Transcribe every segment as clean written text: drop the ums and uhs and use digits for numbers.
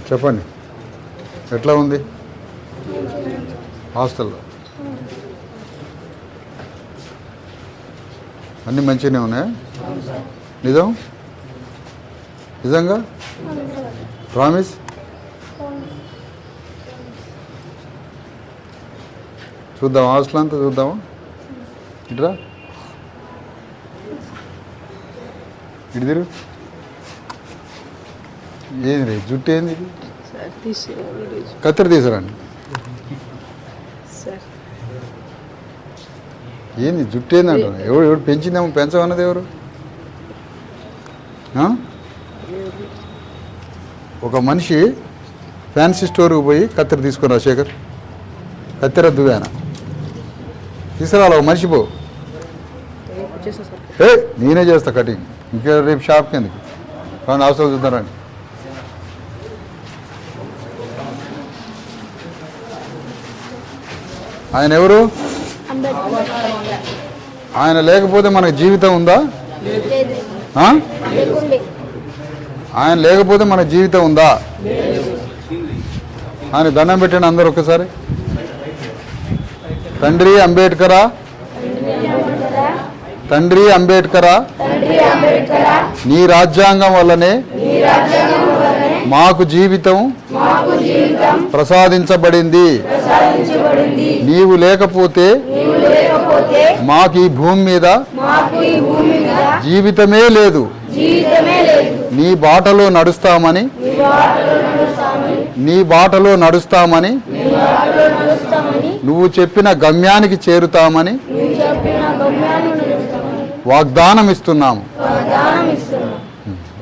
చెప్పండి, ఎట్లా ఉంది హాస్టల్లో? అన్నీ మంచిగానే ఉన్నాయా? నిజం? నిజంగా ప్రామిస్? చూద్దాం, హాస్టల్ అంతా చూద్దామా? ఇట్రా, ఇటు తిరుగు. ఏంది జుట్టు ఏంది? కత్తెర తీసుకురండి. ఏంది జుట్టు ఏంది అంటారు? ఎవరు పెంచిందేమో, పెంచమన్నది ఎవరు? ఒక మనిషి ఫ్యాన్సీ స్టోర్కి పోయి కత్తెర తీసుకున్నా, శేఖర్ కత్తెర దువ్వాన తీసుకురావాలి. ఒక మనిషి పో, నేనే చేస్తా కటింగ్. ఇంకా రేపు షాప్కి ఎందుకు కానీ అవసరం చూద్దారండి. ఆయన ఎవరు? ఆయన లేకపోతే మనకు జీవితం ఉందా? ఆయన లేకపోతే మన జీవితం ఉందా? ఆయన దండం పెట్టండి అందరు ఒక్కసారి. తండ్రి అంబేద్కరా, తండ్రి అంబేద్కరా, నీ రాజ్యాంగం వల్లనే మాకు జీవితం ప్రసాదించబడింది. నీవు లేకపోతే మాకు ఈ భూమి మీద జీవితమే లేదు. నీ బాటలో నడుస్తామని, నీ బాటలో నడుస్తామని, నువ్వు చెప్పిన గమ్యానికి చేరుతామని వాగ్దానం ఇస్తున్నాము.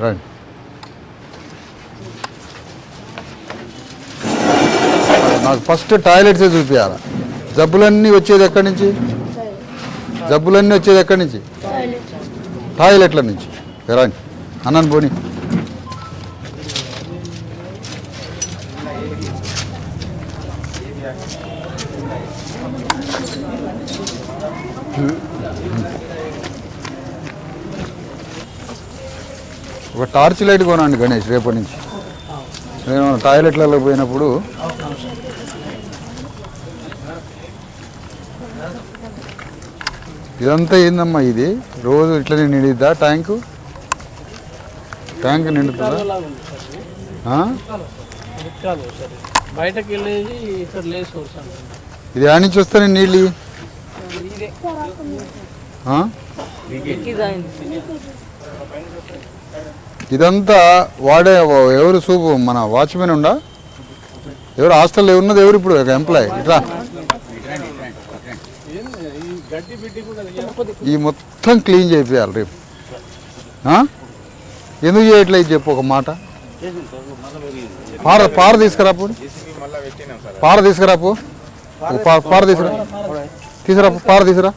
రండి. నాకు ఫస్ట్ టాయిలెట్సే చూపించాలి. జబ్బులన్నీ వచ్చేది ఎక్కడి నుంచి? జబ్బులన్నీ వచ్చేది ఎక్కడి నుంచి? టాయిలెట్ల నుంచి. రండి అన్నాను పోనీ. ఒక టార్చ్ లైట్ కొనండి గణేష్ రేపటి నుంచి. నేను టాయిలెట్లలో పోయినప్పుడు ఇదంతా ఏందమ్మా ఇది? రోజు ఇట్లనే నిండిద్దా ట్యాంకు? ట్యాంక్ నిండుతుందా? ఇది ఆడ నుంచి వస్తానే నీళ్ళు? ఇదంతా వాడే ఎవరు? సూపు మన వాచ్మెన్ ఉండా? ఎవరు హాస్టల్లో ఉన్నది? ఎవరు ఇప్పుడు ఎంప్లాయ్? ఇట్లా ఈ మొత్తం క్లీన్ చేయాలి రేపు. ఎందుకు చేయట్లేదు చెప్పు ఒక మాట. పార తీసుకురాపు, పార తీసుకురాపు, పార తీసుకురా, పార తీసుకురా.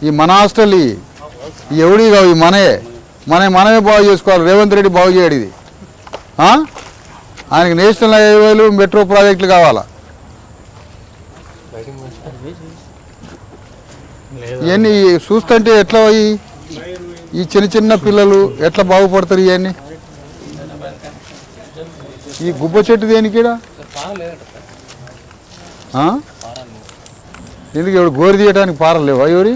ఈ మన హాస్టల్ ఈ ఎవడి కావు, ఈ మనమే బాగు చేసుకోవాలి. రేవంత్ రెడ్డి బాగు చేయడు ఇది. ఆయనకి నేషనల్ హైవేలు, మెట్రో ప్రాజెక్టులు కావాలా? ఇవన్నీ చూస్తుంటే ఎట్లా ఈ చిన్న చిన్న పిల్లలు ఎట్లా బాగుపడతారు? ఇవన్నీ ఈ గుబ్బ చెట్టు దేనికి? ఎందుకు ఎవడు గోరి తీయడానికి పారలు లేవా? ఎవరి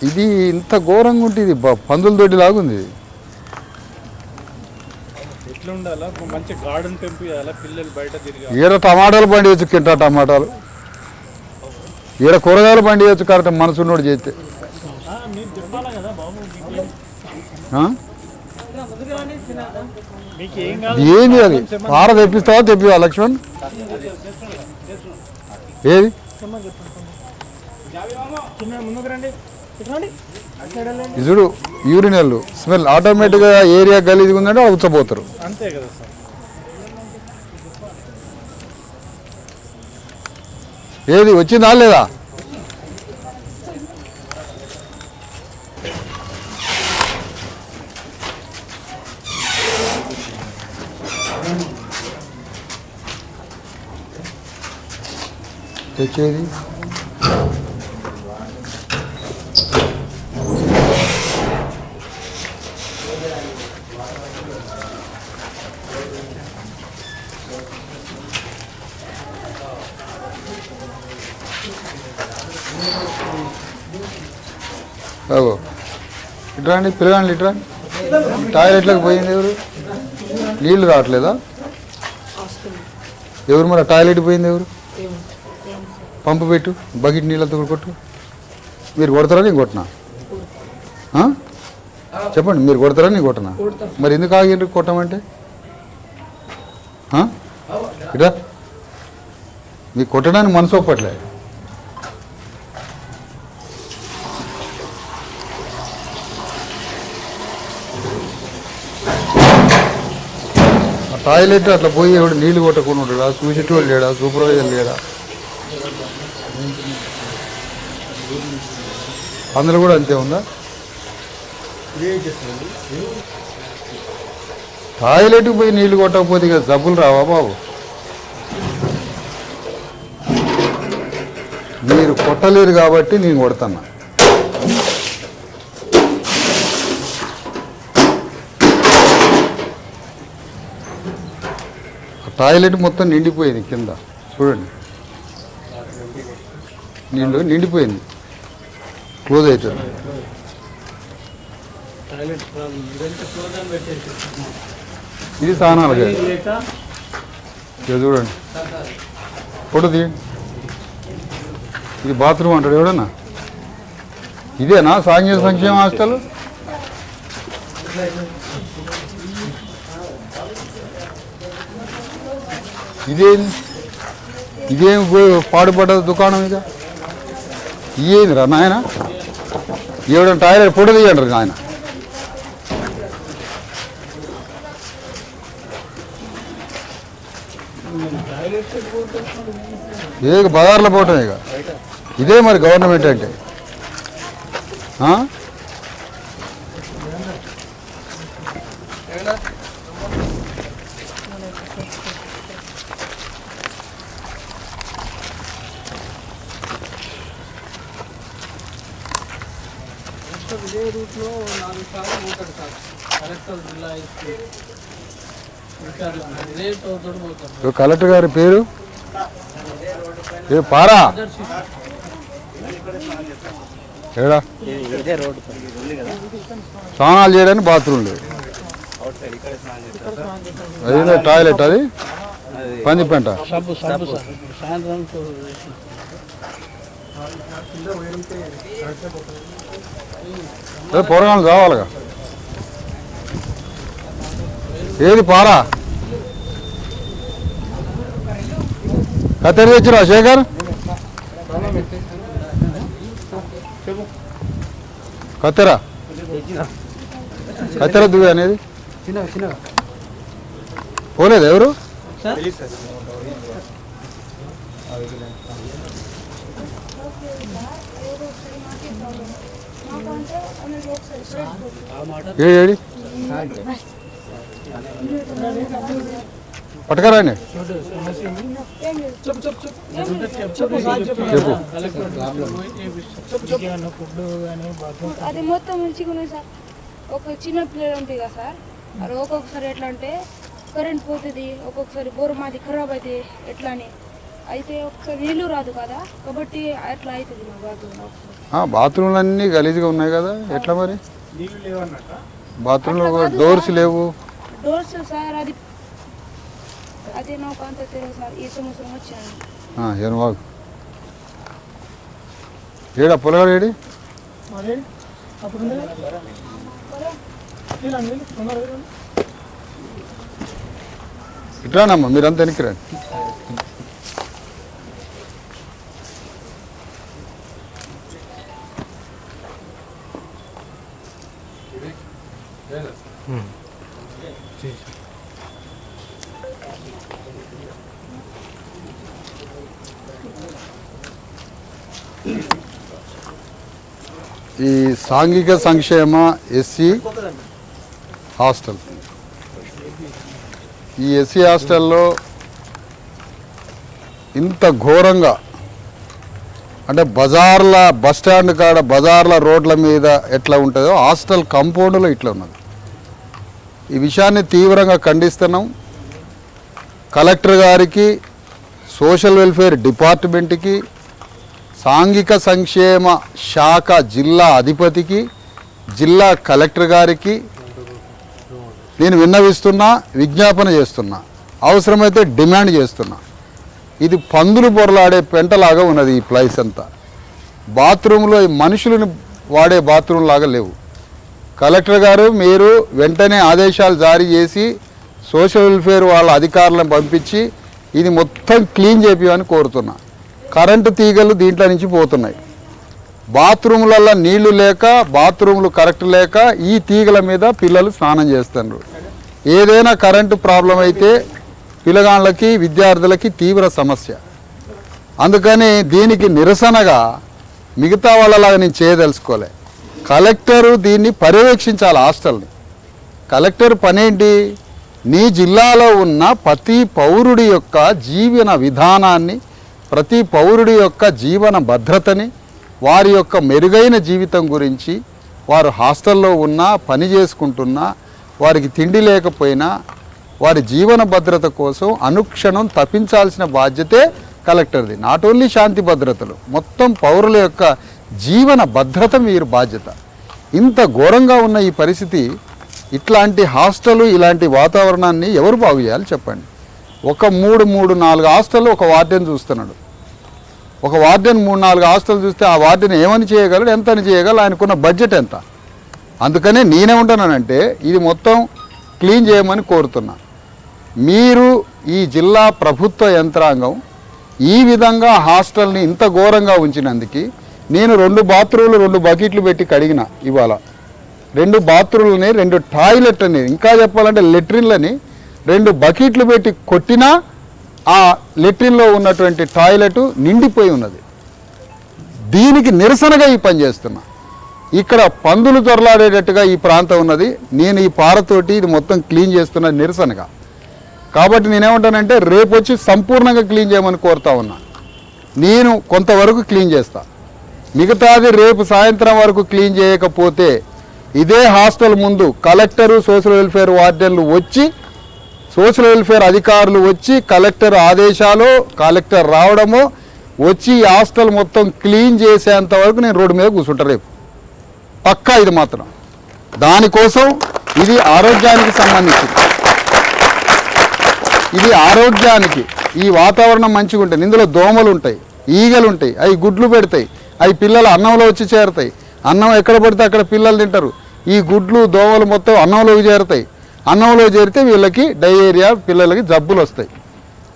ఇది ఇంత ఘోరంగా ఉంటుంది. పందుల దొడ్డి లాగుంది. ఈడ టమాటాలు పండియచ్చు, కింటా టమాటాలు. ఈడ కూరగాయలు పండియచ్చు కరెక్ట్ మనసున్నోడు చేస్తే. ఏంది అది? పార తెప్పిస్తావా? తెప్పివా లక్ష్మణ్? ఏది చూడు, యూరినల్ స్మెల్ ఆటోమేటిక్గా ఏరియా గలీజ్గా ఉందంటే ఉచ్చపోతారు. అంతే కదా సార్. ఏది వచ్చిందా లేదా? తెచ్చేది బాబు ఇట్రా అండి, పిల్లగాండి ఇట్రా. టాయిలెట్లోకి పోయింది ఎవరు? నీళ్లు రావట్లేదా? ఎవరు మరి టాయిలెట్ పోయింది ఎవరు? పంపు పెట్టు, బకెట్ నీళ్ళతో కొట్టు. మీరు కొడతారా నేను కొట్టినా? చెప్పండి, మీరు కొడతారా నేను కొట్టనా? మరి ఎందుకు ఆగిండ్రు కొట్టమంటే? ఇట్రా, మీకు కొట్టడానికి మనసు ఒప్పట్లే. టాయిలెట్ అట్లా పోయి ఎవడు నీళ్ళు కొట్టకుండా ఉంటాడా? చూసేటోళ్ళు లేడా? సూపర్వైజర్ లేడా? అందులో కూడా అంతే ఉందా? టాయిలెట్కి పోయి నీళ్లు కొట్టకపోతే ఇక జబ్బులు రావా బాబు? మీరు కొట్టలేరు కాబట్టి నేను కొడతాను. టాయిలెట్ మొత్తం నిండిపోయింది కింద చూడండి, నిండిపోయింది, క్లోజ్ అవుతుంది. ఇది స్నానాలు చూడండి, ఫోటో తీయండి. ఇది బాత్రూమ్ అంటాడు ఎవడన్నా? ఇదేనా సాంఘిక సంక్షేమ హాస్టల్? ఇదేం పాడుపడ్డ దుకాణం? ఇక ఇదేందిరా నాయన? ఎవడన్నా టాయిలెట్ ఫోటో తీయండి నాయన. ఇక బజార్లో పోవటం ఇక ఇదే మరి గవర్నమెంట్ అంటే. ఇదే రూట్లో 4 సార్లు పోతాడు సార్. కలెక్టర్ జిల్లా కలెక్టర్ గారి పేరు పారా ఏడా? స్నానాలు చేయడానికి బాత్రూమ్ లేదు, అదే టాయిలెట్, అది పందిపెంట. పొరగాలు కావాలిగా. ఏది పారా? కత్తెర తెచ్చిరా శేఖర్? కత్తెర దువ్వే అనేది పోలేదు ఎవరు? ఏడి పట్టుకరాండి, చెప్పు. అది మొత్తం మంచిగా ఉన్నాయి సార్. ఒక చిన్న పిల్లలు ఉంటాయి కదా సార్, అది ఒక్కొక్కసారి ఎట్లా అంటే కరెంట్ పోతుంది, ఒక్కొక్కసారి బోర్ మాది ఖరాబ్ అవుతుంది ఎట్లా అని. అయితే ఒకసారి నీళ్ళు రాదు కదా, కాబట్టి అట్లా అవుతుంది మా బాత్రూమ్. బాత్రూమ్లు అన్నీ గలీజ్గా ఉన్నాయి కదా, ఎట్లా మరి? బాత్రూంలో డోర్స్ లేవు. డోర్స్ సార్ అది నాకు అంత తెలియదు సార్. ఈ సంవత్సరం వచ్చాను. ఏం బాగు ఏడా పొలగాడు ఏడి? ఇట్లానమ్మా, మీరంతా వెనక్కిరండి. ఈ సాంఘిక సంక్షేమ ఎస్సీ హాస్టల్, ఈ ఎస్సీ హాస్టల్లో ఇంత ఘోరంగా అంటే బజార్ల బస్టాండ్ కాడ బజార్ల రోడ్ల మీద ఎట్లా ఉంటుందో హాస్టల్ కాంపౌండ్లో ఇట్లా ఉన్నది. ఈ విషయాన్ని తీవ్రంగా ఖండిస్తున్నాం. కలెక్టర్ గారికి, సోషల్ వెల్ఫేర్ డిపార్ట్మెంట్కి, సాంఘిక సంక్షేమ శాఖ జిల్లా అధిపతికి, జిల్లా కలెక్టర్ గారికి నేను విన్నవిస్తున్నా, విజ్ఞాపన చేస్తున్నా, అవసరమైతే డిమాండ్ చేస్తున్నా. ఇది పందులు బొరలాడే పెంటలాగా ఉన్నది ఈ ప్లేస్ అంతా. బాత్రూంలో మనుషులను వాడే బాత్రూమ్ లాగా లేవు. కలెక్టర్ గారు మీరు వెంటనే ఆదేశాలు జారీ చేసి సోషల్ వెల్ఫేర్ వాళ్ళ అధికారులను పంపించి ఇది మొత్తం క్లీన్ చేపియమని కోరుతున్నా. కరెంటు తీగలు దీంట్లో నుంచి పోతున్నాయి. బాత్రూములలో నీళ్లు లేక, బాత్రూములు కరెక్ట్ లేక ఈ తీగల మీద పిల్లలు స్నానం చేస్తున్నారు. ఏదైనా కరెంటు ప్రాబ్లం అయితే పిల్లగాళ్ళకి, విద్యార్థులకి తీవ్ర సమస్య. అందుకని దీనికి నిరసనగా మిగతా వాళ్ళలాగా నేను చేయదలుచుకోలే. కలెక్టరు దీన్ని పర్యవేక్షించాలి. హాస్టల్ని కలెక్టర్ పనేంటి? నీ జిల్లాలో ఉన్న ప్రతి పౌరుడి యొక్క జీవన విధానాన్ని, ప్రతి పౌరుడి యొక్క జీవన భద్రతని, వారి యొక్క మెరుగైన జీవితం గురించి, వారు హాస్టల్లో ఉన్నా, పని చేసుకుంటున్నా, వారికి తిండి లేకపోయినా వారి జీవన భద్రత కోసం అనుక్షణం తప్పించాల్సిన బాధ్యతే కలెక్టర్ది. నాట్ ఓన్లీ శాంతి భద్రతలు, మొత్తం పౌరుల యొక్క జీవన భద్రత మీరు బాధ్యత. ఇంత ఘోరంగా ఉన్న ఈ పరిస్థితి, ఇట్లాంటి హాస్టలు, ఇలాంటి వాతావరణాన్ని ఎవరు బాగు చేయాలి చెప్పండి? ఒక 3-4 హాస్టళ్ళు ఒక వార్డెన్ చూస్తున్నాడు. ఒక వార్డెన్ 3-4 హాస్టల్ చూస్తే ఆ వార్డెన్ ఏమని చేయగలడు, ఎంతని చేయగలడు, ఆయనకున్న బడ్జెట్ ఎంత? అందుకనే నేనేమంటున్నానంటే ఇది మొత్తం క్లీన్ చేయమని కోరుతున్నా. మీరు ఈ జిల్లా ప్రభుత్వ యంత్రాంగం ఈ విధంగా హాస్టల్ని ఇంత ఘోరంగా ఉంచినందుకు నేను 2 బాత్రూములు 2 బకెట్లు పెట్టి కడిగిన. ఇవాళ 2 బాత్రూములని, 2 టాయిలెట్లని, ఇంకా చెప్పాలంటే లెట్రిన్లని 2 బకెట్లు పెట్టి కొట్టినా ఆ లెట్రిన్లో ఉన్నటువంటి టాయిలెట్ నిండిపోయి ఉన్నది. దీనికి నిరసనగా ఈ పని చేస్తున్నా. ఇక్కడ పందులు దొరలాడేటట్టుగా ఈ ప్రాంతం ఉన్నది. నేను ఈ పారతోటి ఇది మొత్తం క్లీన్ చేస్తున్న నిరసనగా. కాబట్టి నేనేమంటానంటే రేపు వచ్చి సంపూర్ణంగా క్లీన్ చేయమని కోరుతా ఉన్నా. నేను కొంతవరకు క్లీన్ చేస్తా, మిగతాది రేపు సాయంత్రం వరకు క్లీన్ చేయకపోతే ఇదే హాస్టల్ ముందు కలెక్టరు, సోషల్ వెల్ఫేర్ వార్డెన్లు వచ్చి, సోషల్ వెల్ఫేర్ అధికారులు వచ్చి, కలెక్టర్ ఆదేశాలు, కలెక్టర్ రావడమో వచ్చి ఈ హాస్టల్ మొత్తం క్లీన్ చేసేంత వరకు నేను రోడ్డు మీద కూర్చుంటా రేపు పక్కా. ఇది మాత్రం దానికోసం ఇది ఆరోగ్యానికి సంబంధించింది. ఇది ఆరోగ్యానికి, ఈ వాతావరణం మంచిగా ఉంటుంది. ఇందులో దోమలు ఉంటాయి, ఈగలు ఉంటాయి, అవి గుడ్లు పెడతాయి, అవి పిల్లలు అన్నంలో వచ్చి చేరుతాయి. అన్నం ఎక్కడ పడితే అక్కడ పిల్లలు తింటారు. ఈ గుడ్లు, దోమలు మొత్తం అన్నంలోకి చేరుతాయి. అన్నంలో చేరితే వీళ్ళకి డయేరియా, పిల్లలకి జబ్బులు వస్తాయి.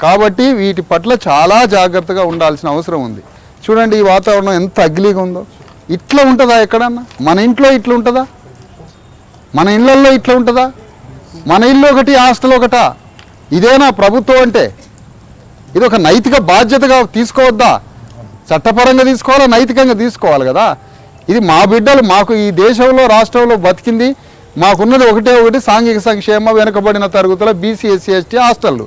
కాబట్టి వీటి పట్ల చాలా జాగ్రత్తగా ఉండాల్సిన అవసరం ఉంది. చూడండి ఈ వాతావరణం ఎంత అగ్లీగా ఉందో. ఇట్లా ఉంటుందా ఎక్కడన్నా? మన ఇంట్లో ఇట్లా ఉంటుందా? మన ఇళ్ళల్లో ఇట్లా ఉంటుందా? మన ఇల్లు ఒకటి, హాస్టల్ ఒకటా? ఇదేనా ప్రభుత్వం అంటే? ఇది ఒక నైతిక బాధ్యతగా తీసుకోవద్దా? చట్టపరంగా తీసుకోవాలా, నైతికంగా తీసుకోవాలి కదా. ఇది మా బిడ్డలు, మాకు ఈ దేశంలో, రాష్ట్రంలో బతికింది, మాకున్నది ఒకటి సాంఘిక సంక్షేమ వెనుకబడిన తరగతుల బీసీ, ఎస్సీ, ఎస్టీ హాస్టళ్ళు.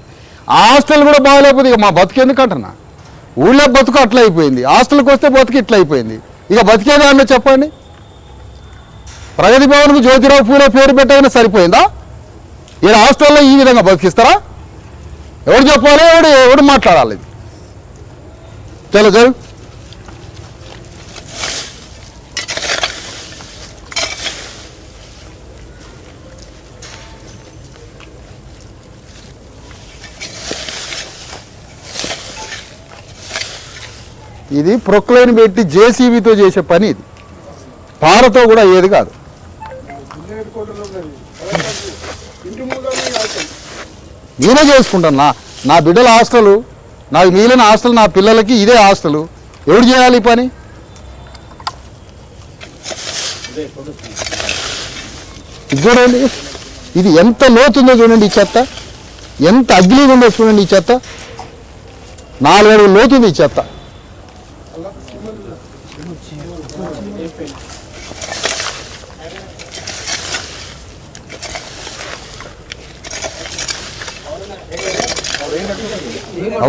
ఆ హాస్టల్ కూడా బాగాలేకపోతే ఇక మా బతికెందుకంటున్నా? ఊళ్ళో బతుకు అట్లా అయిపోయింది, హాస్టల్కి వస్తే బతుకు ఇట్లా అయిపోయింది. ఇక బతికేదాన్ని చెప్పండి. ప్రగతి భవన్కు జ్యోతిరావు పూలే పేరు పెట్టగానే సరిపోయిందా? ఈ హాస్టల్లో ఈ విధంగా బతికిస్తారా? ఎవరు చెప్పాలి, ఎవడు మాట్లాడాలి? చలో జరు. ఇది ప్రొక్లైన్ పెట్టి జేసీబీతో చేసే పని. ఇది పారతో కూడా ఏది కాదు. నేనే చేసుకుంటాను. నా బిడ్డల హాస్టలు, నాకు మిగిలిన హాస్టల్, నా పిల్లలకి ఇదే హాస్టలు. ఎవరు చేయాలి ఈ పని? చూడండి ఇది ఎంత లోతుందో చూడండి. ఈ చెత్త ఎంత అగ్లీగా ఉందో చూడండి. ఈ చెత్త 4 అడుగులు లోతుంది ఈ చెత్త.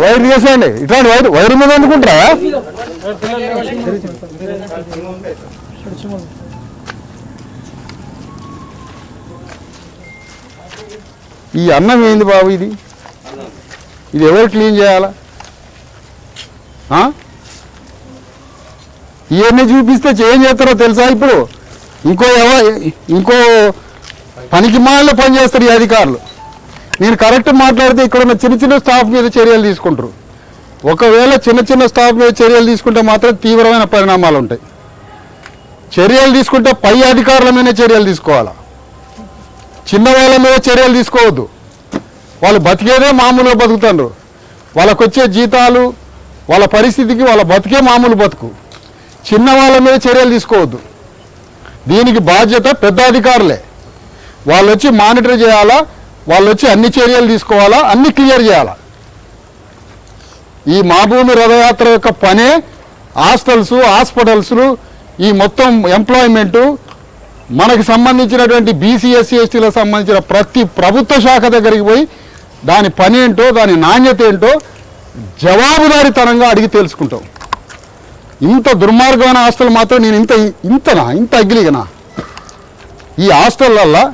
వైర్ చేసేయండి. ఇట్లాంటి వైర్ మీద అనుకుంటారా? ఈ అన్నం ఏంది బాబు? ఇది ఎవరు క్లీన్ చేయాలా? ఇవన్నీ చూపిస్తే ఏం చేస్తారో తెలుసా? ఇప్పుడు ఇంకో పనికి మాలలో పనిచేస్తారు ఈ అధికారులు. నేను కరెక్ట్ మాట్లాడితే ఇక్కడ ఉన్న చిన్న చిన్న స్టాఫ్ మీద చర్యలు తీసుకుంటారు. ఒకవేళ చిన్న చిన్న స్టాఫ్ మీద చర్యలు తీసుకుంటే మాత్రం తీవ్రమైన పరిణామాలు ఉంటాయి. చర్యలు తీసుకుంటే పై అధికారుల మీద చర్యలు తీసుకోవాలా, చిన్న వాళ్ళ మీద చర్యలు తీసుకోవద్దు. వాళ్ళు బతికేదే మామూలుగా బతుకుతారు. వాళ్ళకు వచ్చే జీతాలు, వాళ్ళ పరిస్థితికి వాళ్ళ బతికే మామూలు బతుకు. చిన్న వాళ్ళ మీద చర్యలు తీసుకోవద్దు. దీనికి బాధ్యత పెద్ద అధికారులే. వాళ్ళు వచ్చి మానిటర్ చేయాలా, వాళ్ళు వచ్చి అన్ని చర్యలు తీసుకోవాలా, అన్ని క్లియర్ చేయాలా. ఈ మా భూమి రథయాత్ర యొక్క పనే హాస్పిటల్స్, ఈ మొత్తం ఎంప్లాయ్మెంటు, మనకి సంబంధించినటువంటి బీసీ ఎస్సీ ఎస్టీలకు సంబంధించిన ప్రతి ప్రభుత్వ శాఖ దగ్గరికి పోయి దాని పని ఏంటో, దాని నాణ్యత ఏంటో జవాబుదారీతనంగా అడిగి తెలుసుకుంటాం. ఇంత దుర్మార్గమైన హాస్టల్ మాత్రం నేను ఇంత అగ్గిలిగనా? ఈ హాస్టళ్ళల్లో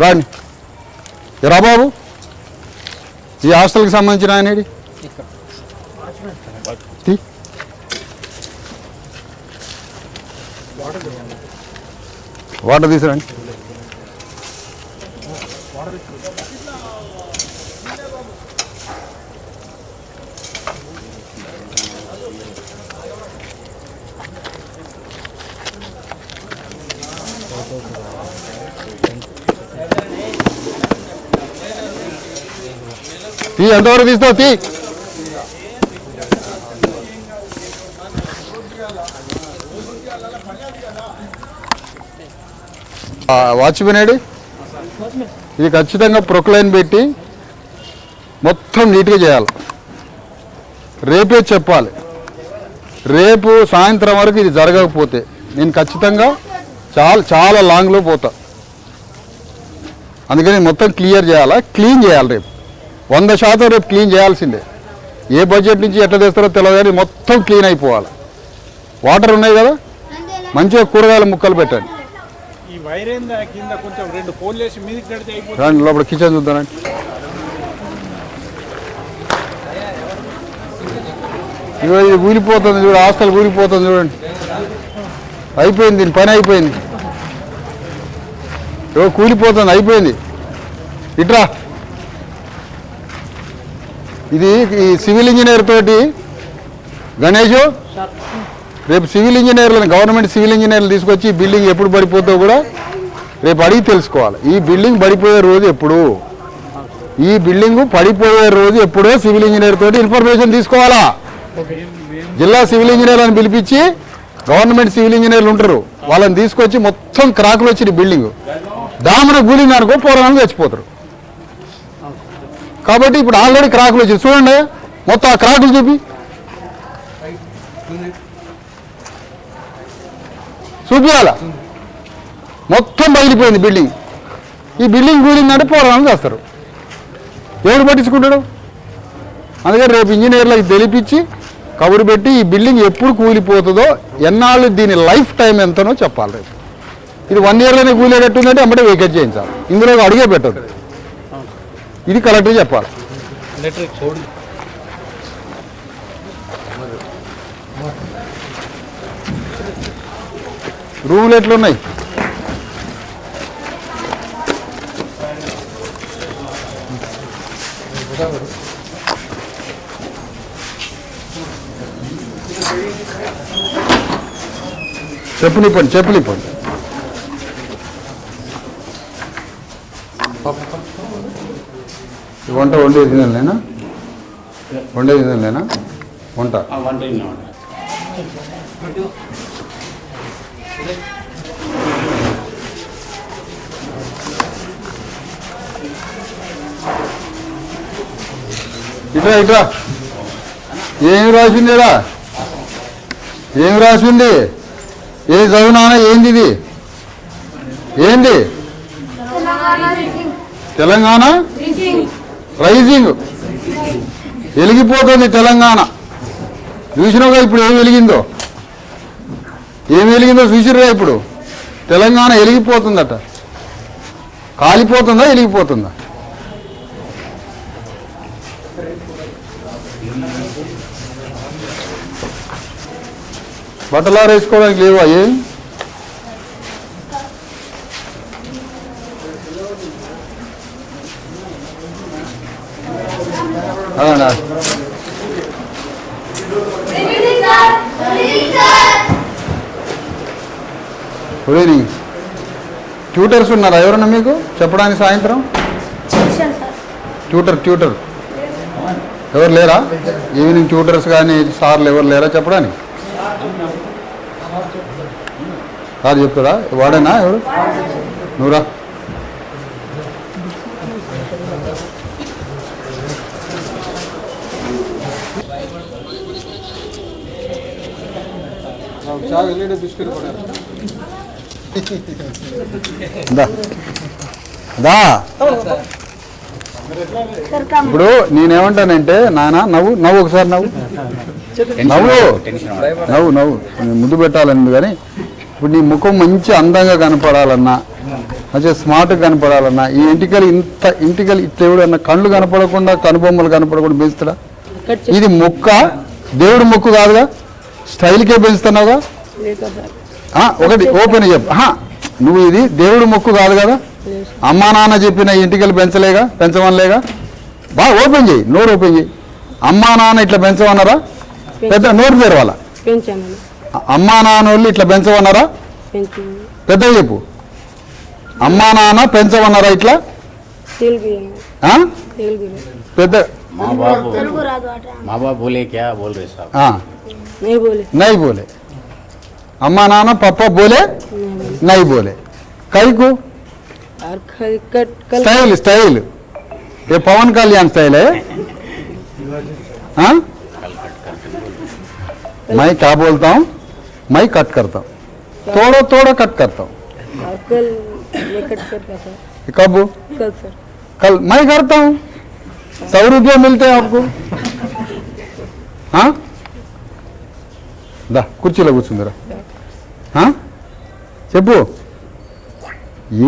రాండి రాబాబు, ఈ హాస్టల్కి సంబంధించిన ఆయనది వాటర్ తీసుకురండి. ఎంతవరకు తీస్తావు? వాచ్మెన్ ఏడి? ఇది ఖచ్చితంగా ప్రొక్లైన్ పెట్టి మొత్తం నీట్గా చేయాలి. రేపే చెప్పాలి. రేపు సాయంత్రం వరకు ఇది జరగకపోతే నేను ఖచ్చితంగా చాలా లాంగ్లో పోతా. అందుకని మొత్తం క్లియర్ చేయాలా, క్లీన్ చేయాలి. రేపు 100% రేపు క్లీన్ చేయాల్సిందే. ఏ బడ్జెట్ నుంచి ఎట్లా తెస్తారో తెలియదు కానీ మొత్తం క్లీన్ అయిపోవాలి. వాటర్ ఉన్నాయి కదా, మంచిగా కూరగాయల ముక్కలు పెట్టండి. రండి లోపల కిచెన్ చూద్దానండి. ఇది ఊరిపోతుంది చూడు, హాస్టల్ ఊరిపోతుంది చూడండి. అయిపోయింది, దీని పని అయిపోయింది. కూలిపోతుంది, అయిపోయింది. ఇట్రా, ఇది ఈ సివిల్ ఇంజనీర్ తోటి గణేష్ రేపు సివిల్ ఇంజనీర్లను, గవర్నమెంట్ సివిల్ ఇంజనీర్లు తీసుకొచ్చి ఈ బిల్డింగ్ ఎప్పుడు పడిపోతుందో కూడా రేపు అడిగి తెలుసుకోవాలి. ఈ బిల్డింగ్ పడిపోయే రోజు ఎప్పుడు, ఈ బిల్డింగ్ పడిపోయే రోజు ఎప్పుడో సివిల్ ఇంజనీర్ తోటి ఇన్ఫర్మేషన్ తీసుకోవాలా. జిల్లా సివిల్ ఇంజనీర్లను పిలిపించి, గవర్నమెంట్ సివిల్ ఇంజనీర్లు ఉంటారు, వాళ్ళని తీసుకొచ్చి మొత్తం క్రాకులు వచ్చిన బిల్డింగ్ దామన కూలింది అనుకో పూర్వానికి చచ్చిపోతారు. కాబట్టి ఇప్పుడు ఆల్రెడీ క్రాకులు వచ్చింది చూడండి. మొత్తం ఆ క్రాకులు చూపియాల. మొత్తం బయలిపోయింది బిల్డింగ్. ఈ బిల్డింగ్ కూలిందంటే పూర్వానికి చేస్తారు. ఎవడు పట్టించుకుంటాడు? అందుకని రేపు ఇంజనీర్లకు తెలిపించి కబురు పెట్టి ఈ బిల్డింగ్ ఎప్పుడు కూలిపోతుందో, ఎన్నాళ్ళు దీని లైఫ్ టైం ఎంతనో చెప్పాలి. రేపు ఇది 1 yearలోనే కూలేటట్టుందంటే అమ్మటే వేకెట్ చేయించాలి. ఇందులో అడిగే పెట్టదు. ఇది కలెక్టర్ చెప్పాలి. రూములు ఎట్లున్నాయి? చెప్పులిప్పండి. వంట వండేది తినలేనా? వంట ఇట్రా ఏమి రాసిందిరా? ఏమి రాసింది? ఏది చదువునానా? ఏంది ఇది? ఏంది? తెలంగాణ రైజింగ్. వెలిగిపోతుంది తెలంగాణ. చూసినావుగా ఇప్పుడు ఏం వెలిగిందో చూసిరుగా. ఇప్పుడు తెలంగాణ వెలిగిపోతుందట. కాలిపోతుందా, వెలిగిపోతుందా? బట్టలు ఆరేసుకోవడానికి లేవా ఏం? అవునా? Good evening. ట్యూటర్స్ ఉన్నారా ఎవరన్నా మీకు చెప్పడానికి సాయంత్రం? ట్యూటర్ ఎవరు లేరా? ఈవినింగ్ ట్యూటర్స్ కానీ సార్లు ఎవరు లేరా చెప్పడానికి? సార్ చెప్తారా? వాడేనా ఎవరు? నువ్వురా. ఇప్పుడు నేనేమంటానంటే నాన్న నవ్వు ఒకసారి నవ్వు ముందు పెట్టాలని కానీ ఇప్పుడు నీ ముఖం మంచి అందంగా కనపడాలన్నా మంచిగా స్మార్ట్గా కనపడాలన్నా ఈ ఇంటికలు ఇట్లా ఎవడన్నా కళ్ళు కనపడకుండా కనుబొమ్మలు కనపడకుండా పెంచుతాడా? ఇది మొక్క దేవుడు మొక్కు కాదుగా, స్టైల్కే పెంచుతున్నావుగా. ఒకటి ఓపెన్ చెప్పు. నువ్వు ఇది దేవుడు మొక్కు కాదు కదా, అమ్మా నాన్న చెప్పిన ఇంటికలు పెంచమనలేగా. బాగా ఓపెన్ చేయి, నోరు ఓపెన్ చేయి. అమ్మా నాన్న ఇట్లా పెంచమన్నారా? పెద్ద నోరు తెరవాల. అమ్మా నాన్న వాళ్ళు ఇట్లా పెంచమన్నారా? పెద్దగా చెప్పు. అమ్మా నాన్న పెంచమన్నారా ఇట్లా? పెద్ద नहीं बोले अम्मा नाना पापा बोले नहीं बोले कई को स्टाइल ये पवन कल्याण स्टाइल है। हाँ मैं क्या बोलता हूँ, मैं कट करता हूँ, थोड़ा कट करता हूँ। कब? कल मैं करता हूँ, 100 रुपये मिलते हैं आपको। हाँ దా కుర్చీలో కూర్చుందిరా. చెప్పు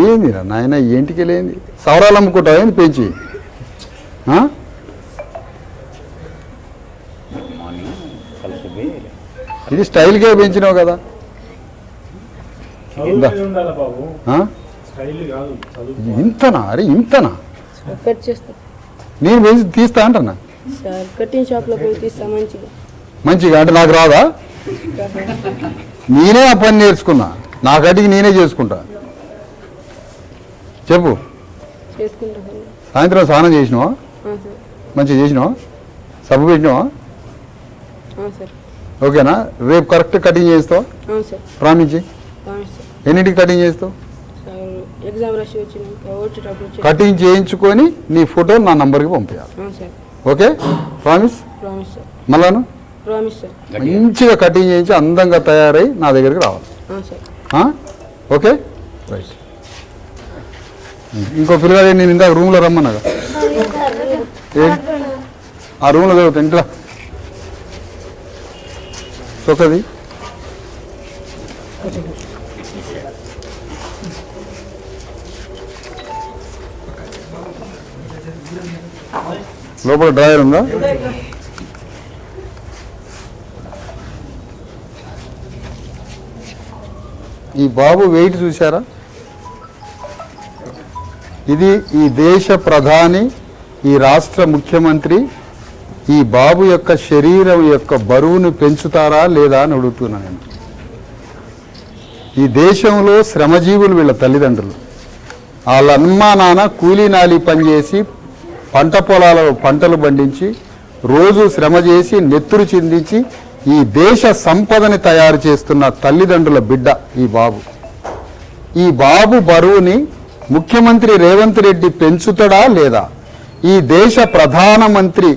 ఏందిరా నాయన ఏంటికి లేని సవరాలు అమ్ముకుంటావు ఏంది పెంచి? ఇది స్టైల్గా పెంచినావు కదా. ఇంతనా? అరే ఇంతనా? నేను పెంచి తీస్తా అంటన్నా. మంచిగా అంటే నాకు రాదా? నేనే ఆ పని నేర్చుకున్నా, నా కటికి నేనే చేసుకుంటా. చెప్పు. సాయంత్రం స్నానం చేసినావా? మంచిగా చేసినావా? సబ్బు పెట్టినావా? ఓకేనా? రేపు కరెక్ట్ కటింగ్ చేస్తావా? ప్రామిస్ చేయి. ఎన్నింటికి కటింగ్ చేస్తావు? కటింగ్ చేయించుకొని నీ ఫోటో నా నంబర్కి పంపించాలి. ఓకే? ప్రామిస్? మళ్ళాను మంచిగా కటింగ్ చేయించి అందంగా తయారై నా దగ్గరికి రావాలి. Okay right. ఇంకో పిల్లగాడు నేను ఇందాక రూమ్లో రమ్మన్నాగా, ఆ రూమ్లో చదువుతా. ఇంట్లో సొక్కది లోపల డ్రాయర్ ఉందా? ఈ బాబు వెయిట్ చూసారా? ఇది ఈ దేశ ప్రధాని, ఈ రాష్ట్ర ముఖ్యమంత్రి ఈ బాబు యొక్క శరీరం యొక్క బరువును పెంచుతారా లేదా అని అడుగుతున్నా నేను. ఈ దేశంలో శ్రమజీవులు వీళ్ళ తల్లిదండ్రులు, వాళ్ళ అమ్మా నాన్న కూలీ నాలి పనిచేసి పంట పొలాలలో పంటలు పండించి రోజు శ్రమ చేసి నెత్తురు చిందించి ఈ దేశ సంపదని తయారు చేస్తున్న తల్లిదండ్రుల బిడ్డ ఈ బాబు. ఈ బాబు బరువుని ముఖ్యమంత్రి రేవంత్ రెడ్డి పెంచుతాడా లేదా? ఈ దేశ ప్రధానమంత్రి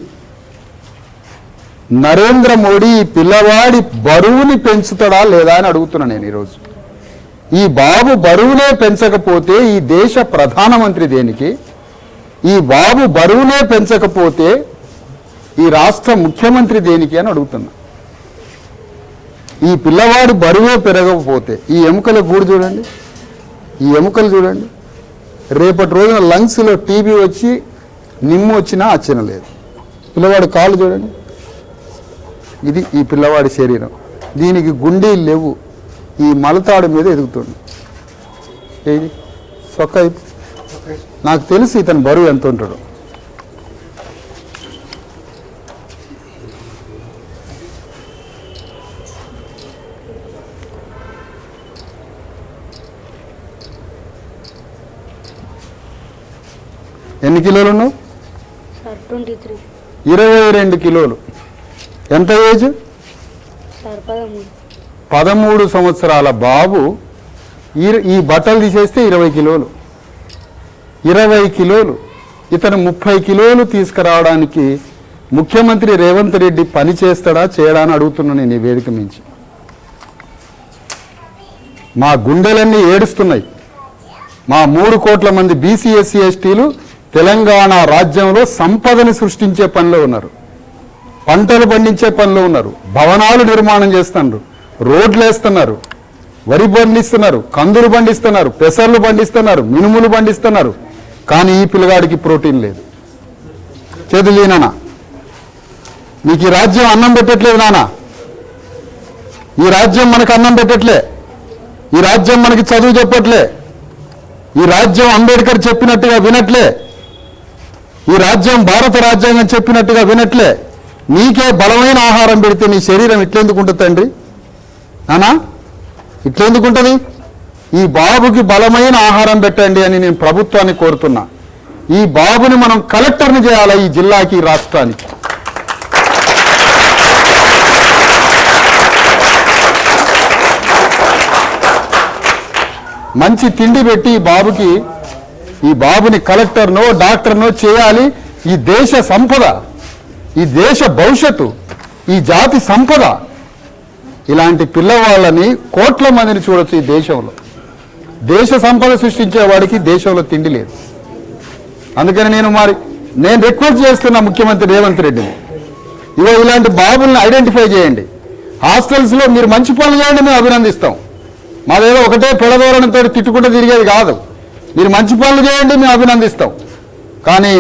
నరేంద్ర మోడీ ఈ పిల్లవాడి బరువుని పెంచుతాడా లేదా అని అడుగుతున్నా నేను ఈరోజు. ఈ బాబు బరువునే పెంచకపోతే ఈ దేశ ప్రధానమంత్రి దేనికి? ఈ బాబు బరువునే పెంచకపోతే ఈ రాష్ట్ర ముఖ్యమంత్రి దేనికి అని అడుగుతున్నా. ఈ పిల్లవాడు బరువే పెరగకపోతే ఈ ఎముకల గూడు చూడండి, ఈ ఎముకలు చూడండి. రేపటి రోజున లంగ్స్లో టీబీ వచ్చి నిమ్ము వచ్చినా ఆశ్చర్యం లేదు. పిల్లవాడి కాళ్ళు చూడండి, ఇది ఈ పిల్లవాడి శరీరం. దీనికి గుండీలు లేవు, ఈ మలతాడు మీద ఎదుగుతుంది. ఏది సొక్క నాకు తెలుసు ఇతను బరువు ఎంత ఉంటాడు. ఎన్ని కిలోలు ఉన్నావు? 22 కిలోలు. ఎంత ఏజ్? 13 సంవత్సరాల బాబు. ఈ బట్టలు తీసేస్తే 20 కిలోలు. 20 కిలోలు. ఇతను 30 కిలోలు తీసుకురావడానికి ముఖ్యమంత్రి రేవంత్ రెడ్డి పని చేస్తాడా చేయడా అని అడుగుతున్నాను నేను ఈ వేదిక మించి. మా గుండెలన్నీ ఏడుస్తున్నాయి. మా 3 కోట్ల మంది బీసీ ఎస్సీ ఎస్టీలు తెలంగాణ రాజ్యంలో సంపదని సృష్టించే పనిలో ఉన్నారు, పంటలు పండించే పనిలో ఉన్నారు, భవనాలు నిర్మాణం చేస్తున్నారు, రోడ్లు వేస్తున్నారు, వరి పండిస్తున్నారు, కందులు పండిస్తున్నారు, పెసర్లు పండిస్తున్నారు, మినుములు పండిస్తున్నారు. కానీ ఈ పిల్లగాడికి ప్రోటీన్ లేదు. చేతులు నాన్న, నీకు ఈ రాజ్యం అన్నం పెట్టట్లేదు నాన్న. ఈ రాజ్యం మనకు అన్నం పెట్టట్లే. ఈ రాజ్యం మనకి చదువు చెప్పట్లే. ఈ రాజ్యం అంబేద్కర్ చెప్పినట్టుగా వినట్లే. ఈ రాజ్యం భారత రాజ్యాంగం చెప్పినట్టుగా వినట్లే. నీకే బలమైన ఆహారం పెడితే నీ శరీరం ఇట్లెందుకు ఉంటుంది తండ్రి? నానా ఇట్లెందుకు ఉంటుంది? ఈ బాబుకి బలమైన ఆహారం పెట్టండి అని నేను ప్రభుత్వాన్ని కోరుతున్నా. ఈ బాబుని మనం కలెక్టర్ని చేయాలి ఈ జిల్లాకి, ఈ రాష్ట్రానికి. మంచి తిండి పెట్టి ఈ బాబుని కలెక్టర్నో డాక్టర్నో చేయాలి. ఈ దేశ సంపద, ఈ దేశ భవిష్యత్తు, ఈ జాతి సంపద. ఇలాంటి పిల్లవాళ్ళని కోట్ల మందిని చూడొచ్చు ఈ దేశంలో. దేశ సంపద సృష్టించే వాడికి దేశంలో తిండి లేదు. అందుకని నేను రిక్వెస్ట్ చేస్తున్నా ముఖ్యమంత్రి రేవంత్ రెడ్డిని, ఇలాంటి బాబుల్ని ఐడెంటిఫై చేయండి. హాస్టల్స్లో మీరు మంచి పనులు చేయండి, మేము అభినందిస్తాం. మాదేదో ఒకటే పెడదోరణతో తిట్టుకుంటూ తిరిగేది కాదు. మీరు మంచి పనులు చేయండి, మేము అభినందిస్తాం. కానీ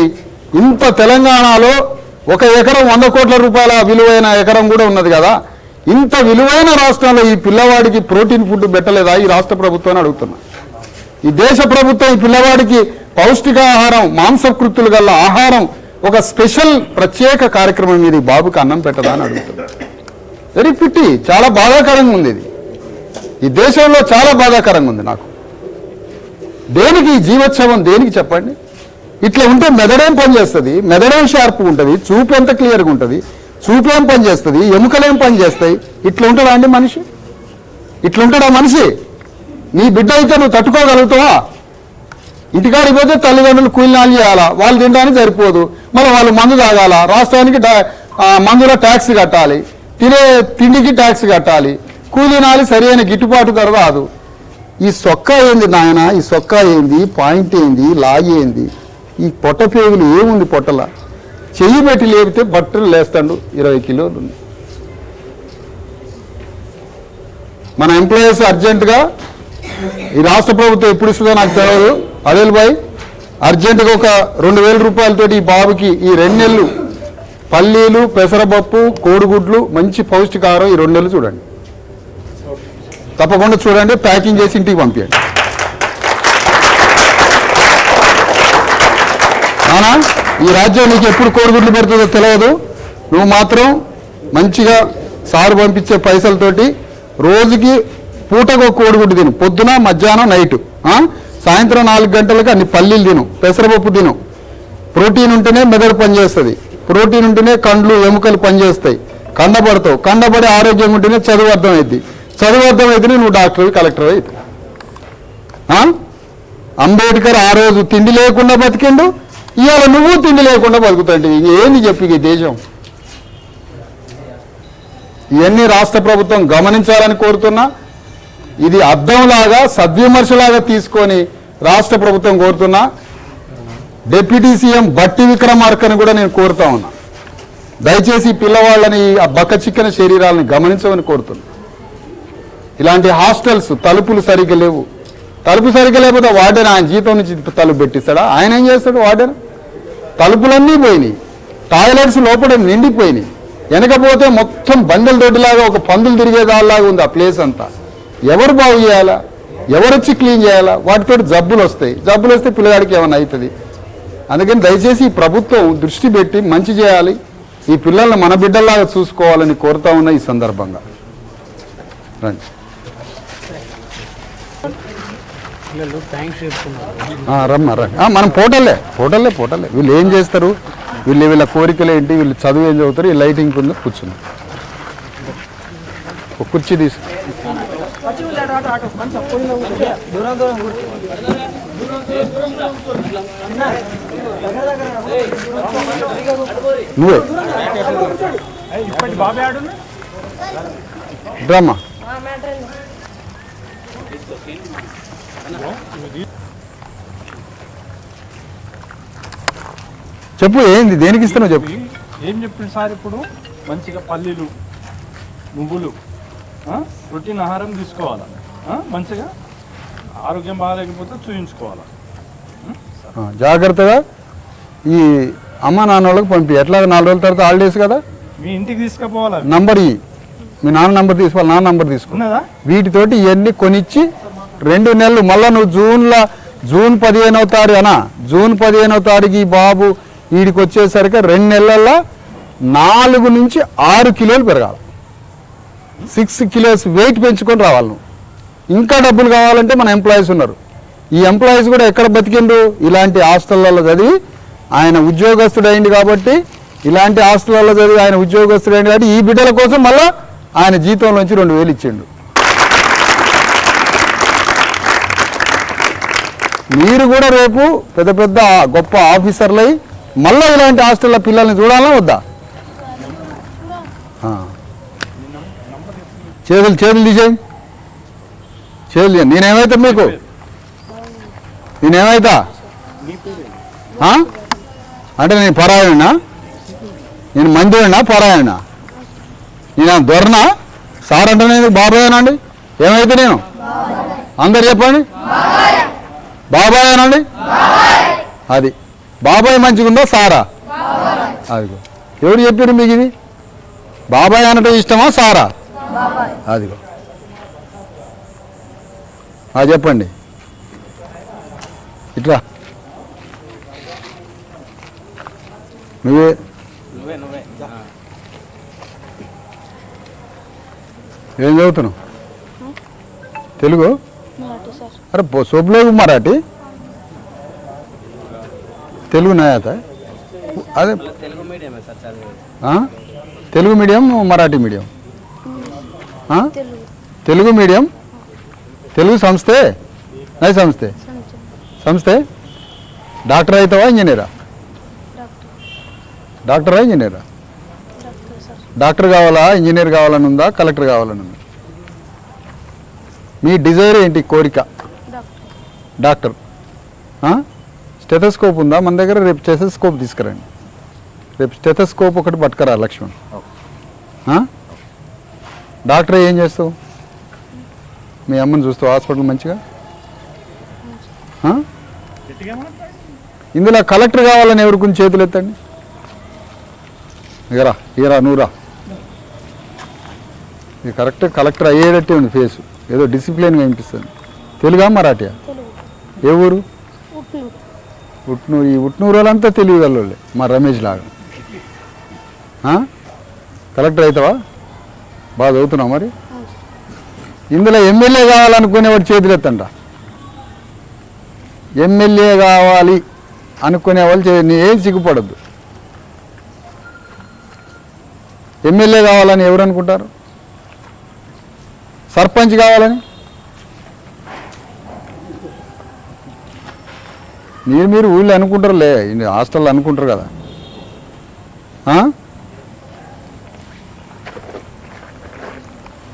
ఇంత తెలంగాణలో 1 ఎకరం 100 కోట్ల రూపాయల విలువైన ఎకరం కూడా ఉన్నది కదా. ఇంత విలువైన రాష్ట్రంలో ఈ పిల్లవాడికి ప్రోటీన్ ఫుడ్ పెట్టలేదా ఈ రాష్ట్ర ప్రభుత్వాన్ని అడుగుతున్నా. ఈ దేశ ప్రభుత్వం ఈ పిల్లవాడికి పౌష్టికాహారం, మాంసకృత్తులు గల ఆహారం, ఒక స్పెషల్ ప్రత్యేక కార్యక్రమం మీద ఈ బాబుకి అన్నం పెట్టదా అని అడుగుతున్నా. వెరీ పిట్టి. చాలా బాధాకరంగా ఉంది ఇది. ఈ దేశంలో చాలా బాధాకరంగా ఉంది నాకు. దేనికి ఈ జీవోత్సవం? దేనికి చెప్పండి? ఇట్లా ఉంటే మెదడేం పని చేస్తుంది? మెదడేం షార్ప్గా ఉంటుంది? చూపు ఎంత క్లియర్గా ఉంటుంది? చూపేం పని చేస్తుంది? ఎముకలేం పని చేస్తాయి? ఇట్లా ఉంటాడా అండి మనిషి? ఇట్లా ఉంటాడా మనిషి? నీ బిడ్డ అయితే నువ్వు తట్టుకోగలుగుతావా? ఇంటికాడికి పోతే తల్లిదండ్రులు కూలినాలు చేయాలా, వాళ్ళు తినడానికి సరిపోదు, మళ్ళీ వాళ్ళు మందు తాగాల, రాష్ట్రానికి మందులో ట్యాక్స్ కట్టాలి, తినే తిండికి ట్యాక్స్ కట్టాలి, కూలినాలు సరైన గిట్టుబాటు ధర రాదు. ఈ సొక్కా ఏంది నాయన? ఈ సొక్కా ఏంది? పాయింట్ ఏంది? లాగి ఏంది? ఈ పొట్ట పేగులు ఏముంది పొట్టల? చెయ్యి పెట్టి లేపితే బట్టలు లేస్తాడు. 20 కిలోలు. మన ఎంప్లాయీస్ అర్జెంటుగా, ఈ రాష్ట్ర ప్రభుత్వం ఎప్పుడు ఇస్తుందో నాకు తెలియదు, అదేల్ భాయ్ అర్జెంటుగా ఒక 2000 రూపాయలతోటి ఈ బాబుకి ఈ 2 నెలలు పల్లీలు, పెసరపప్పు, కోడిగుడ్లు, మంచి పౌష్టికాహారం ఈ 2 నెలలు చూడండి. తప్పకుండా చూడండి, ప్యాకింగ్ చేసి ఇంటికి పంపించండి. నానా ఈ రాజ్యం నీకు ఎప్పుడు కోడిగుడ్లు పెడుతుందో తెలియదు. నువ్వు మాత్రం మంచిగా సారు పంపించే పైసలతోటి రోజుకి పూటకు ఒక కోడిగుడ్డు తిను, పొద్దున మధ్యాహ్నం నైటు. సాయంత్రం 4 గంటలకు అన్ని పల్లీలు తిను, పెసరపప్పు తిను. ప్రోటీన్ ఉంటేనే మెదడు పనిచేస్తుంది, ప్రోటీన్ ఉంటేనే కండ్లు ఎముకలు పనిచేస్తాయి, కండపడతావు, కండపడి ఆరోగ్యంగా ఉంటేనే చదువు అర్థమైద్ది, చదువు అర్థమైతేనే నువ్వు డాక్టర్ కలెక్టర్ అవుతావు. అంబేద్కర్ ఆ రోజు తిండి లేకుండా బతికిండు, ఇవాళ నువ్వు తిండి లేకుండా బతుకుతాండి. ఏంది చెప్పి ఈ దేశం? ఇవన్నీ రాష్ట్ర ప్రభుత్వం గమనించాలని కోరుతున్నా. ఇది అద్దంలాగా సద్విమర్శలాగా తీసుకొని రాష్ట్ర ప్రభుత్వం కోరుతున్నా. డిప్యూటీ సీఎం బట్టి విక్రమార్కని కూడా నేను కోరుతా ఉన్నా, దయచేసి పిల్లవాళ్ళని ఆ బక్కచిక్కిన శరీరాలని గమనించమని కోరుతున్నా. ఇలాంటి హాస్టల్స్ తలుపులు సరిగ్గా లేవు. తలుపు సరిగ్గా లేకపోతే వార్డెన్ ఆయన జీతం నుంచి తలుపు పెట్టిస్తాడా? ఆయన ఏం చేస్తాడు? వార్డెన్ తలుపులన్నీ పోయినాయి, టాయిలెట్స్ లోపల నిండిపోయినాయి, వెనకపోతే మొత్తం బండల దొడ్డిలాగా ఒక పందులు తిరిగేదాల్లాగా ఉంది ఆ ప్లేస్ అంతా. ఎవరు బాగు చేయాలా, ఎవరు వచ్చి క్లీన్ చేయాలా? వాటితో జబ్బులు వస్తే పిల్లగాడికి ఏమైనా అవుతుంది. అందుకని దయచేసి ఈ ప్రభుత్వం దృష్టి పెట్టి మంచి చేయాలి, ఈ పిల్లల్ని మన బిడ్డల్లాగా చూసుకోవాలని కోరుతా ఉన్న ఈ సందర్భంగా. రండి. రమ్మా మనం పోటల్లే. వీళ్ళు ఏం చేస్తారు, వీళ్ళ కోరికలు ఏంటి, వీళ్ళు చదువు ఏం చదువుతారు, ఈ లైటింగ్ కింద కూర్చున్నారు. ఒక కుర్చీ తీసుకు నువ్వే డ్రామా చెప్పు, ఏంది, దేనికి ఇస్తున్నావు చెప్పు. ఏం చెప్పింది సార్? ఇప్పుడు మంచిగా పల్లీలు, నువ్వులు, ప్రోటీన్ ఆహారం తీసుకోవాలా, మంచిగా ఆరోగ్యం బాగాలేకపోతే చూయించుకోవాలా. జాగ్రత్తగా ఈ అమ్మ నాన్న వాళ్ళకి పంపి. ఎట్లా 4 రోజుల తర్వాత హాలిడేస్ కదా, మీ ఇంటికి తీసుకుపోవాలా. నంబర్ మీ నాన్న నంబర్ తీసుకోవాలి, నాన్న నంబర్ తీసుకున్నదా. వీటితోటి ఇవన్నీ కొనిచ్చి 2 నెలలు మళ్ళీ నువ్వు జూన్ 15వ తారీఖున జూన్ 15వ తారీఖు ఈ బాబు వీడికి వచ్చేసరికి 2 నెలల్లో 4 నుంచి 6 కిలోలు పెరగాలి. 6 కిలోస్ వెయిట్ పెంచుకొని రావాలి నువ్వు. ఇంకా డబ్బులు కావాలంటే మన ఎంప్లాయీస్ ఉన్నారు. ఈ ఎంప్లాయీస్ కూడా ఎక్కడ బతికిండ్రు? ఇలాంటి హాస్టళ్లలో చదివి ఆయన ఉద్యోగస్తుడైంది కాబట్టి, ఇలాంటి హాస్టళ్లలో చదివి ఆయన ఉద్యోగస్తుడైంది కాబట్టి ఈ బిడ్డల కోసం మళ్ళీ ఆయన జీతంలోంచి 2000 ఇచ్చిండు. మీరు కూడా రేపు పెద్ద పెద్ద గొప్ప ఆఫీసర్లై మళ్ళీ ఇలాంటి హాస్టల్లో పిల్లల్ని చూడాలా వద్దా? చేతులు తీసేయి, చేతులు. నేనేమైతా మీకు? నేనేమైతా అంటే నేను పరాయణనా? నేను మందినా పరాయణనా? నేను దొరనా? సార్ అంటే నేను బాబాయేనండి. ఏమైతే నేను? అందరు చెప్పండి, బాబాయేనండి. అది బాబాయ్ మంచిగుందా సారా? అదిగో ఎవరు చెప్పారు మీకు ఇది? బాబాయ్ అనటం ఇష్టమా సారా? అదిగో చెప్పండి. ఇట్లా నువ్వే ఏం చదువుతున్నావు? తెలుగు? अरे सब लोग मराठी तेलुगु नहीं आता है? अरे तेलुगु मीडियम है सर. हाँ तेलुगु मीडियम मराठी मीडियम? हाँ तेलुगु मीडियम तेलुगु समझते नहीं समझते? समझते? डॉक्टर అవుతావా ఇంజనీరా? డాక్టరా ఇంజనీరా? డాక్టర్ కావాలా, ఇంజనీర్ కావాలని ఉందా, కలెక్టర్ కావాలని ఉందా? మీ డిజైర్ ఏంటి, కోరిక? డాక్టర్. స్టెథోస్కోప్ ఉందా మన దగ్గర? రేపు స్టెథోస్కోప్ తీసుకురండి. రేపు స్టెథోస్కోప్ ఒకటి పట్టుకురా లక్ష్మణ్. డాక్టర్ ఏం చేస్తావు? మీ అమ్మని చూస్తావు హాస్పిటల్ మంచిగా? ఇందులో కలెక్టర్ కావాలని ఎవరి గురించి చేతులు ఎత్తండి. ఇగరా ఇగరా నువ్వురా. ఇది కరెక్ట్ కలెక్టర్ అయ్యేటట్టే ఉంది ఫేసు, ఏదో డిసిప్లిన్గా అనిపిస్తుంది. తెలుగా మరాఠీయా? ఏ ఊరు? ఉట్నూరు. ఈ ఉట్నూరు వాళ్ళంతా తెలియగలే మా రమేష్ లాగా. కలెక్టర్ అవుతావా? బాగా చదువుతున్నావు మరి? ఇందులో ఎమ్మెల్యే కావాలనుకునేవాడు చేతులు ఎత్తంట. ఎమ్మెల్యే కావాలి అనుకునేవాళ్ళు నీ ఏం సిగ్గుపడద్దు. ఎమ్మెల్యే కావాలని ఎవరు అనుకుంటారు? సర్పంచ్ కావాలని? మీరు ఊళ్ళో అనుకుంటారులే, హాస్టల్లో అనుకుంటారు కదా.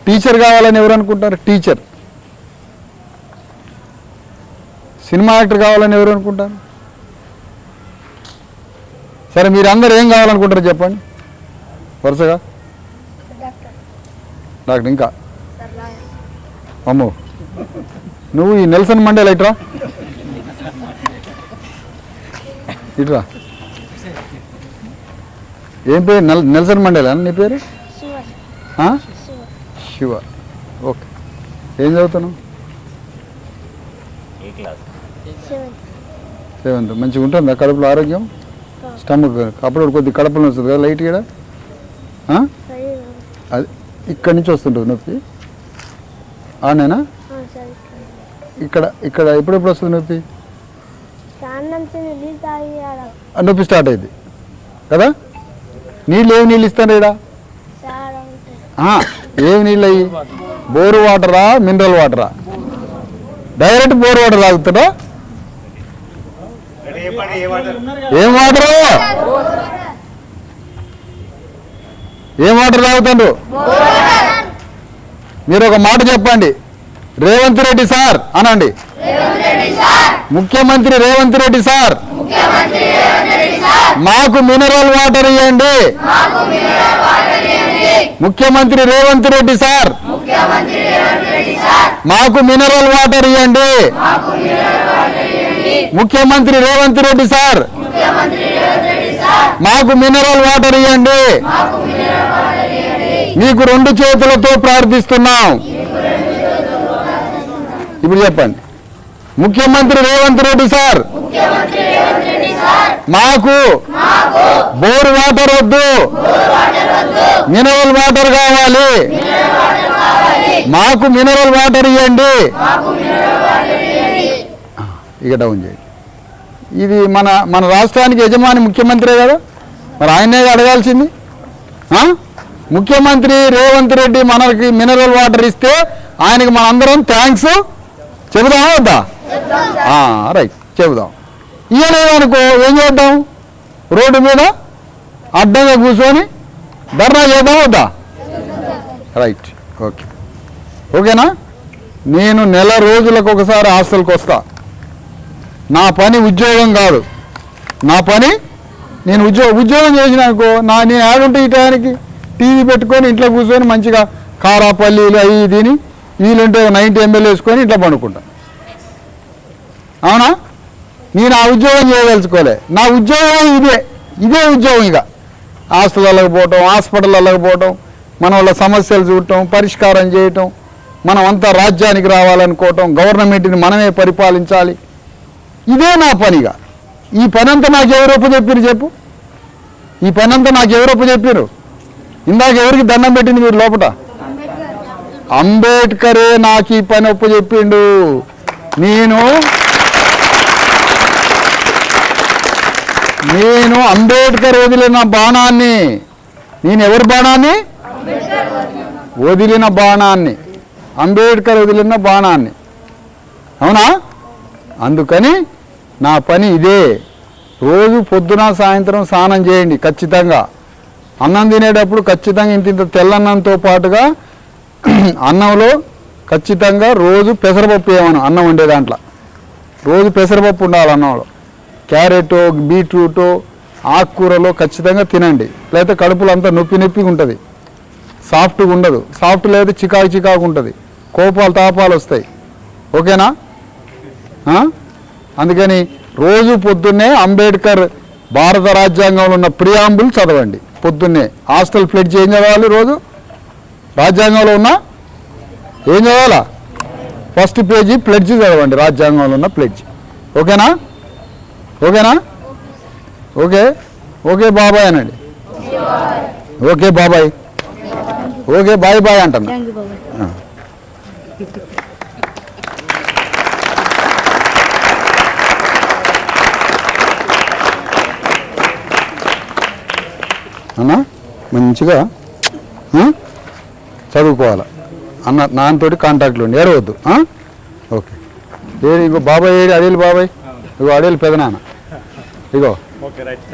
టీచర్ కావాలని ఎవరు అనుకుంటారు? టీచర్. సినిమా యాక్టర్ కావాలని ఎవరు అనుకుంటారు? సరే మీరందరూ ఏం కావాలనుకుంటారు చెప్పండి వరుసగా? డాక్టర్. ఇంకా అమ్మో నువ్వు ఈ నెల్సన్ మండేలా ఇట్రా ఇట్రా. ఏం పేరు? నెల్సన్ మండేలా నీ పేరు? ఆ? శివ. ఓకే. ఏం చదువుతున్నావు? 7th. మంచిగా ఉంటుందా కడుపులో ఆరోగ్యం? స్టమక్ అప్పుడు కొద్ది కడుపులో వస్తుంది కదా లైట్ కూడా? అది ఇక్కడి నుంచి వస్తుంటుంది నొప్పి? ఆనేనా? ఇక్కడ ఇక్కడ ఎప్పుడెప్పుడు వస్తుంది నొప్పి? నొప్పి స్టార్ట్ అయింది కదా? నీళ్ళు ఏమి నీళ్ళు ఇస్తాను ఇక్కడ? ఏమి నీళ్ళు అయ్యి? బోరు వాటరా మినరల్ వాటరా? డైరెక్ట్ బోర్ వాటర్ తాగుతారా? ఏం వాటరు? ఏం వాటర్ తాగుతారు? మీరు ఒక మాట చెప్పండి. రేవంత్ రెడ్డి సార్ అనండి. ముఖ్యమంత్రి రేవంత్ రెడ్డి సార్ మాకు మినరల్ వాటర్ ఇవ్వండి. ముఖ్యమంత్రి రేవంత్ రెడ్డి సార్ మాకు మినరల్ వాటర్ ఇవ్వండి. ముఖ్యమంత్రి రేవంత్ రెడ్డి సార్ మాకు మినరల్ వాటర్ ఇవ్వండి. మీకు 2 చేతులతో ప్రార్థిస్తున్నాం. ఇప్పుడు చెప్పండి. ముఖ్యమంత్రి రేవంత్ రెడ్డి సార్ మాకు బోర్ వాటర్ వద్దు, మినరల్ వాటర్ కావాలి. మాకు మినరల్ వాటర్ ఇవ్వండి. ఇక డౌన్ చేయండి. ఇది మన మన రాష్ట్రానికి యజమాని ముఖ్యమంత్రే కదా, మరి ఆయనే అడగాల్సింది. ముఖ్యమంత్రి రేవంత్ రెడ్డి మనకి మినరల్ వాటర్ ఇస్తే ఆయనకి మనందరం థ్యాంక్స్ చెబుదామా వద్దా? రైట్, చెబుదాం. ఇవ్వలేదనుకో ఏం చేద్దాం? రోడ్డు మీద అడ్డంగా కూర్చొని ధర్నా చేద్దాం వద్దా? Right, okay. ఓకేనా? నేను నెల రోజులకు ఒకసారి హాస్టల్కి వస్తా. నా పని ఉద్యోగం కాదు. నా పని నేను ఉద్యోగం చేసినానుకో నేను ఆడుంటే ఈ టయానికి టీవీ పెట్టుకొని ఇంట్లో కూర్చొని మంచిగా కారా పల్లీలు అవి తిని వీలుంటే 90 ml వేసుకొని ఇంట్లో పండుకుంటా. అవునా? నేను ఆ ఉద్యోగం చేయదలుచుకోలే. నా ఉద్యోగం ఇదే ఉద్యోగం. ఇక హాస్టళ్ళకి పోవటం, హాస్పిటళ్ళకి పోవటం, మన వాళ్ళ సమస్యలు చూడటం, పరిష్కారం చేయటం, మనం అంతా రాజ్యానికి రావాలనుకోవటం, గవర్నమెంట్ని మనమే పరిపాలించాలి. ఇదే నా పనిగా. ఈ పని అంతా నాకు ఎవరు ఒప్పచెప్పారు చెప్పు? ఈ పని అంతా నాకు ఎవరు ఒప్పచెప్పారు? ఇందాక ఎవరికి దండం పెట్టింది మీరు లోపల? అంబేద్కరే నాకు ఈ పని ఒప్పచెప్పిండు. నేను అంబేద్కర్ వదిలిన బాణాన్ని, నేను ఎవరి బాణాన్ని? వదిలిన బాణాన్ని, అంబేద్కర్ వదిలిన బాణాన్ని. అవునా? అందుకని నా పని ఇదే. రోజు పొద్దున సాయంత్రం స్నానం చేయండి ఖచ్చితంగా. అన్నం తినేటప్పుడు ఖచ్చితంగా ఇంత తెల్లన్నంతో పాటుగా అన్నంలో ఖచ్చితంగా రోజు పెసరపప్పు వేయమను. అన్నం వండే దాంట్లో రోజు పెసరపప్పు ఉండాలి అన్నంలో. క్యారెట్, బీట్రూట్, ఆకుకూరలో ఖచ్చితంగా తినండి. లేకపోతే కడుపులో అంతా నొప్పిగా ఉంటుంది, సాఫ్ట్గా ఉండదు. సాఫ్ట్ లేదా చికాకు ఉంటుంది, కోపాలు తాపాలు వస్తాయి. ఓకేనా? అందుకని రోజు పొద్దున్నే అంబేద్కర్ భారత రాజ్యాంగంలో ఉన్న ప్రియాంబుల్ చదవండి. పొద్దున్నే హాస్టల్ ప్లెడ్జ్ ఏం చదవాలి? రోజు రాజ్యాంగంలో ఉన్న ఏం చదవాలా? ఫస్ట్ పేజీ ప్లెడ్జ్ చదవండి, రాజ్యాంగంలో ఉన్న ప్లెడ్జ్. ఓకేనా? ఓకేనా? ఓకే. ఓకే బాబాయ్ అనండి. ఓకే బాబాయ్. ఓకే బాయ్ బాయ్ అంటాను. అన్నా మంచిగా చదువుకోవాలి అన్న. నాన్నతోటి కాంటాక్ట్లు ఉండి ఏడవద్దు. ఓకే. ఇంకో బాబాయ్ ఏడి? అడేలు బాబాయ్. ఇగో అడేలు పెదనాన్న. ఇగో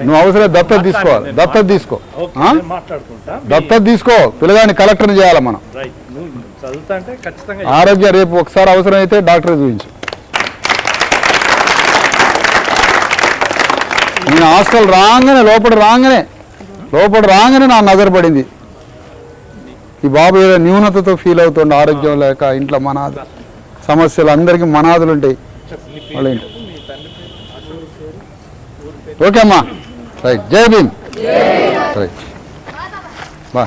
నువ్వు అవసరం దత్తత తీసుకోవాలి. దత్తత తీసుకో, దత్తత తీసుకో. పిల్లగాని కలెక్టర్ని చేయాలి మనం. ఆరోగ్య రేపు ఒకసారి అవసరం అయితే డాక్టర్ చూపించు. నేను హాస్టల్ లోపల రాగానే నా నజర పడింది. ఈ బాబు ఏదో న్యూనతతో ఫీల్ అవుతుండే, ఆరోగ్యం లేక ఇంట్లో సమస్యలు. అందరికీ మనాదులు ఉంటాయి వాళ్ళ ఇంట్లో. ఓకే అమ్మా, రైట్. జై భీమ్. రైట్ బా